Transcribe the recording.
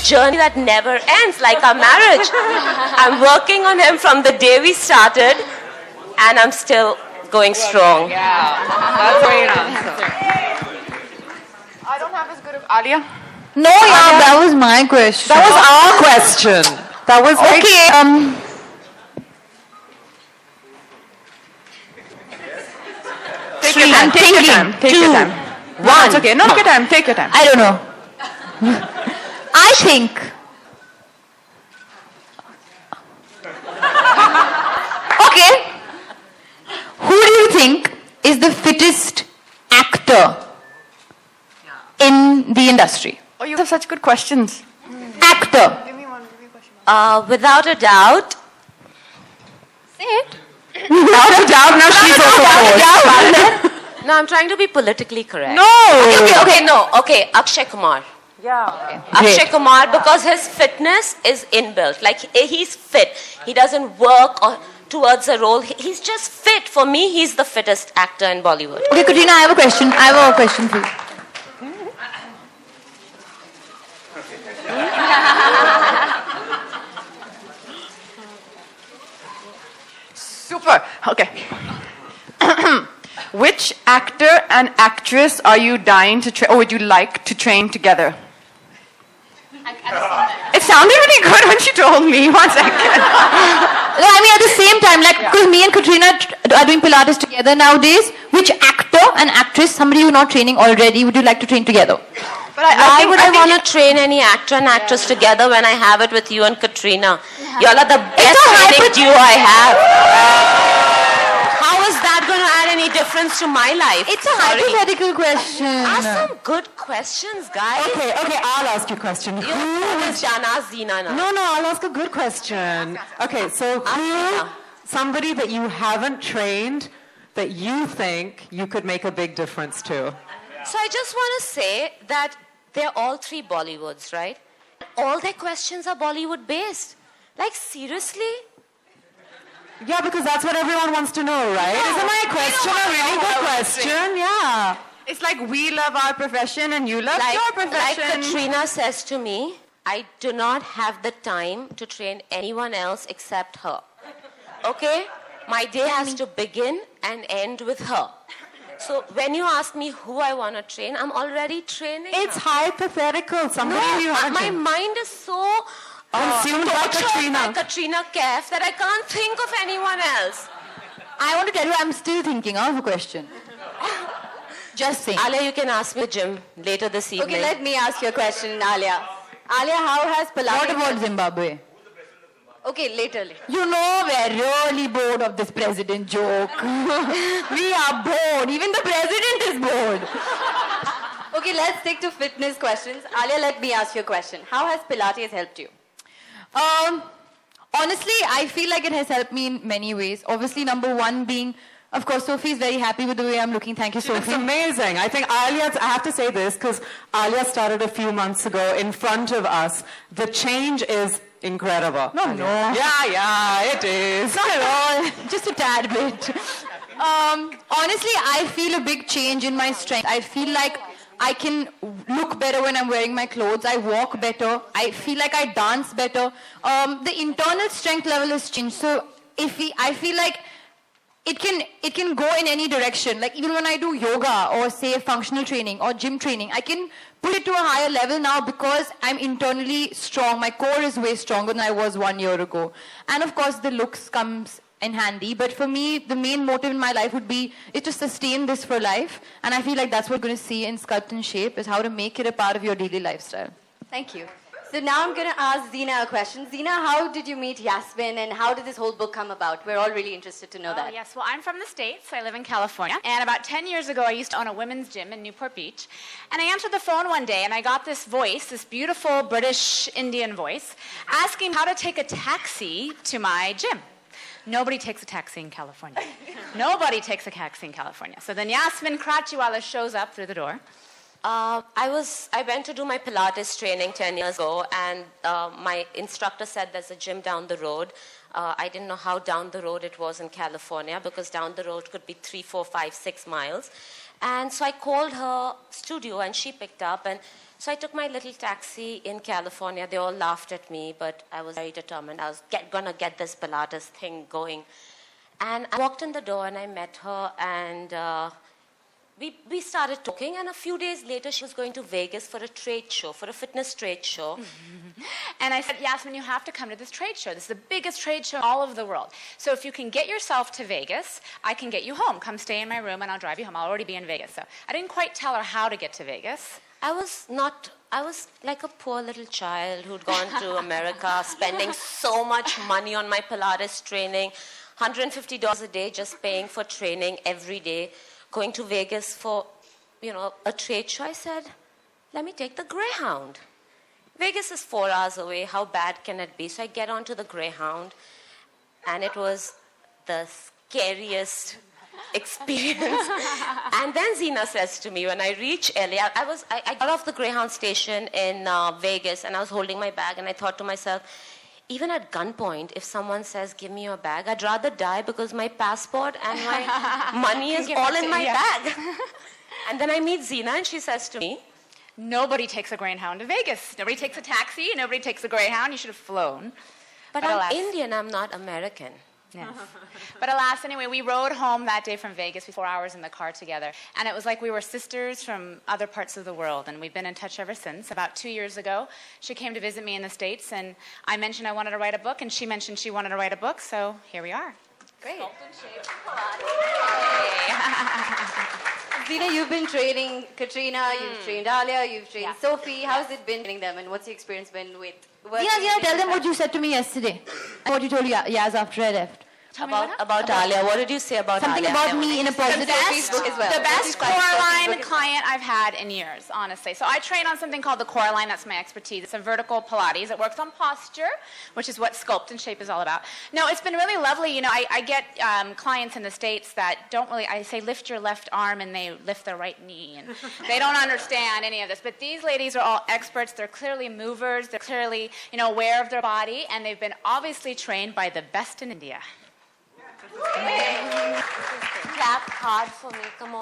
journey that never ends, like our marriage. I'm working on him from the day we started, and I'm still going strong. Yeah, that's a great answer. I don't have as good of Alia. No, yeah, that was my question. That was our question. That was okay. Take your time. Take your time. Take your time. One. It's okay. No, take your time. Take your time. I don't know. I think. Okay. Who do you think is the fittest actor in the industry? Oh, you have such good questions. Actor. Give me one. Give me a question. Without a doubt. Say it. Without a doubt, now she's also forced. No, I'm trying to be politically correct. No! Okay, Akshay Kumar. Yeah. Akshay Kumar, because his fitness is inbuilt. Like, he's fit. He doesn't work towards a role. He's just fit. For me, he's the fittest actor in Bollywood. Okay, Katrina, I have a question. I have a question for you. Super. Okay. Which actor and actress are you dying to train, or would you like to train together? It sounded really good when she told me. 1 second. No, I mean at the same time, like, because me and Katrina are doing Pilates together nowadays. Which actor and actress, somebody who's not training already, would you like to train together? But Why would I want to train any actor and actress together when I have it with you and Katrina? Y'all are the best training duo I have. How is that going to add any difference to my life? It's a hypothetical question. Ask some good questions, guys. Okay, I'll ask you a question. You is Jana Zeena now. No, I'll ask a good question. Okay, so who, somebody that you haven't trained that you think you could make a big difference to? So I just want to say that they're all three Bollywoods, right? All their questions are Bollywood based. Like, seriously? Yeah, because that's what everyone wants to know, right? Isn't my question a really good question? Yeah. It's like we love our profession and you love your profession. Like Katrina says to me, I do not have the time to train anyone else except her. Okay? My day has to begin and end with her. So when you ask me who I want to train, I'm already training It's her. hypothetical. Somebody you haven't my trained. mind is so Consumed by Katrina. by Katrina Kaif that I can't think of anyone else. I want to tell you, I'm still thinking of a question. Just saying. Alia, you can ask me Jim later this evening. Okay, let me ask you a question, Alia. Alia, how has Pilates... What about Zimbabwe? Okay, later. You know, we're really bored of this president joke. We are bored. Even the president is bored. Okay, let's stick to fitness questions. Alia, let me ask you a question. How has Pilates helped you? Honestly, I feel like it has helped me in many ways. Obviously, number one being, of course, Sophie is very happy with the way I'm looking. Thank you, Sophie. It's amazing. I think Alia, I have to say this because Alia started a few months ago in front of us. The change is incredible. No. Yeah, it is. Not at all. Just a tad bit. Honestly, I feel a big change in my strength. I feel like I can look better when I'm wearing my clothes. I walk better. I feel like I dance better. The internal strength level has changed. So I feel like it can go in any direction. Like even when I do yoga or say functional training or gym training, I can put it to a higher level now because I'm internally strong. My core is way stronger than I was 1 year ago. And of course the looks comes in handy. But for me, the main motive in my life would be is to sustain this for life. And I feel like that's what we're going to see in Sculpt and Shape is how to make it a part of your daily lifestyle. Thank you. So now I'm going to ask Zeena a question. Zeena, how did you meet Yasmin and how did this whole book come about? We're all really interested to know that. Yes, well, I'm from the States. I live in California. And about 10 years ago, I used to own a women's gym in Newport Beach. And I answered the phone one day, and I got this voice, this beautiful British Indian voice, asking how to take a taxi to my gym. Nobody takes a taxi in California. Nobody takes a taxi in California. So then Yasmin Karachiwala shows up through the door. I went to do my Pilates training 10 years ago, and my instructor said there's a gym down the road. I didn't know how down the road it was in California because down the road could be 3, 4, 5, 6 miles. And so I called her studio and she picked up. And So I took my little taxi in California. They all laughed at me, but I was very determined. I was gonna get this Pilates thing going. And I walked in the door and I met her, and we started talking. And a few days later, she was going to Vegas for a trade show, for a fitness trade show. And I said, Yasmin, you have to come to this trade show. This is the biggest trade show in all of the world. So if you can get yourself to Vegas, I can get you home. Come stay in my room and I'll drive you home. I'll already be in Vegas. So I didn't quite tell her how to get to Vegas. I was like a poor little child who'd gone to America, spending so much money on my Pilates training, $150 a day just paying for training every day, going to Vegas for, a trade show. I said, let me take the Greyhound. Vegas is 4 hours away. How bad can it be? So I get onto the Greyhound, and it was the scariest experience. And then Zeena says to me, when I reach Alia, I got off the Greyhound station in Vegas, and I was holding my bag, and I thought to myself, even at gunpoint, if someone says, give me your bag, I'd rather die because my passport and my money is all in my bag. And then I meet Zeena, and she says to me, nobody takes a Greyhound to Vegas. Nobody takes a taxi. Nobody takes a Greyhound. You should have flown. But I'm alas. Indian. I'm not American. Yes. But alas, anyway, we rode home that day from Vegas, 4 hours in the car together. And it was like we were sisters from other parts of the world. And we've been in touch ever since. About 2 years ago, she came to visit me in the States. And I mentioned I wanted to write a book. And she mentioned she wanted to write a book. So here we are. Great. Zeena, you've been training Katrina, you've trained Alia, you've trained Sophie. How's it been training them, and what's your experience been with working? Zeena, tell them what you said to me yesterday. What you told Yaz after I left. About Alia. What did you say about Something Alia? about me in a positive way. The best core line client I've had in years, honestly. So I train on something called the core line. That's my expertise. It's a vertical Pilates. It works on posture, which is what Sculpt and Shape is all about. No, it's been really lovely. I get clients in the States that don't really, I say lift your left arm and they lift their right knee. And they don't understand any of this. But these ladies are all experts. They're clearly movers. They're clearly, aware of their body. And they've been obviously trained by the best in India. Clap hard for me. Come on.